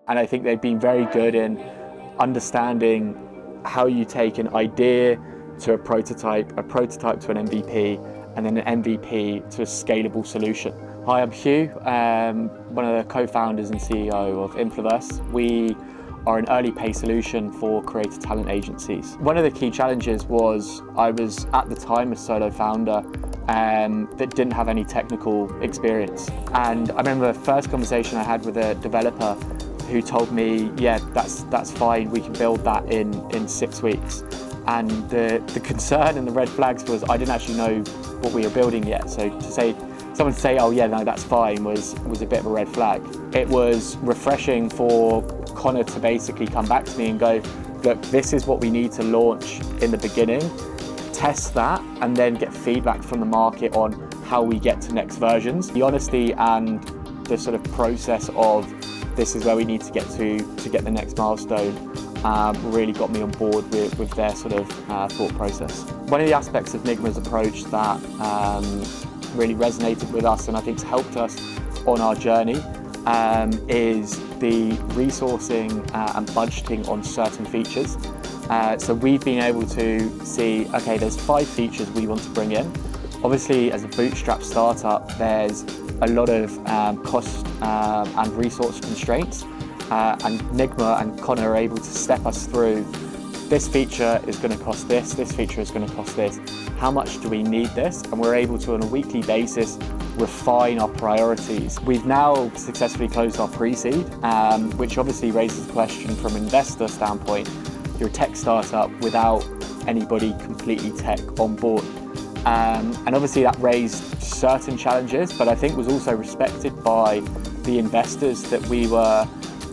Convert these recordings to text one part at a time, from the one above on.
And I think they've been very good in understanding how you take an idea to a prototype to an MVP, and then an MVP to a scalable solution. Hi, I'm Hugh, one of the co-founders and CEO of Inflverse. We are an early pay solution for creative talent agencies. One of the key challenges was I was at the time a solo founder that didn't have any technical experience. And I remember the first conversation I had with a developer who told me, yeah, that's fine, we can build that in 6 weeks. And the concern and the red flags was I didn't actually know what we were building yet. So someone to say, oh yeah, no, that's fine, was a bit of a red flag. It was refreshing for Connor to basically come back to me and go, look, this is what we need to launch in the beginning, test that, and then get feedback from the market on how we get to next versions. The honesty and the sort of process of this is where we need to get the next milestone really got me on board with their sort of thought process. One of the aspects of Nigma's approach that really resonated with us and I think's helped us on our journey is the resourcing and budgeting on certain features. So we've been able to see, okay, there's 5 features we want to bring in. Obviously, as a bootstrap startup, there's a lot of cost and resource constraints, and Nigma and Connor are able to step us through, this feature is going to cost this feature is going to cost this, how much do we need this? And we're able to, on a weekly basis, refine our priorities. We've now successfully closed our pre-seed, which obviously raises the question from an investor standpoint, you're a tech startup without anybody completely tech on board. And obviously that raised certain challenges, but I think was also respected by the investors that we were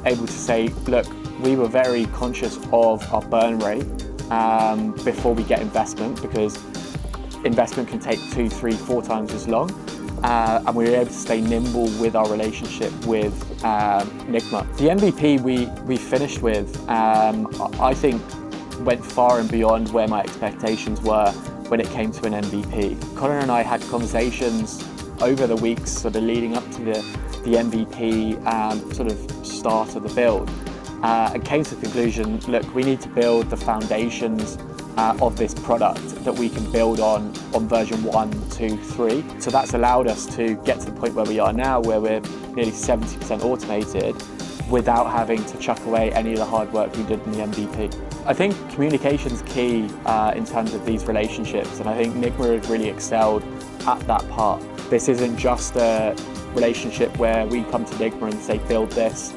able to say, look, we were very conscious of our burn rate before we get investment, because investment can take 2, 3, 4 times as long. And we were able to stay nimble with our relationship with Nigma. The MVP we finished with, I think, went far and beyond where my expectations were when it came to an MVP. Connor and I had conversations over the weeks sort of leading up to the MVP sort of start of the build, and came to the conclusion, look, we need to build the foundations of this product that we can build on version 1, 2, 3. So that's allowed us to get to the point where we are now, where we're nearly 70% automated without having to chuck away any of the hard work we did in the MVP. I think communication's key in terms of these relationships, and I think Nigma has really excelled at that part. This isn't just a relationship where we come to Nigma and say, build this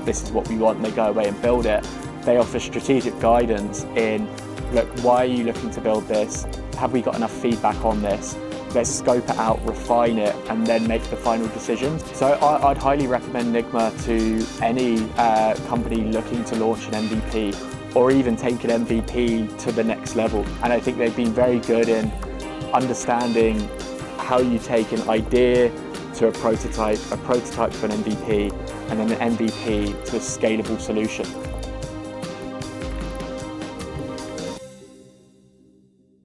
is what we want, and they go away and build it. They offer strategic guidance in, look, why are you looking to build this? Have we got enough feedback on this? Let's scope it out, refine it, and then make the final decisions. So I'd highly recommend Nigma to any company looking to launch an MVP, or even take an MVP to the next level. And I think they've been very good in understanding how you take an idea to a prototype to an MVP, and then an MVP to a scalable solution.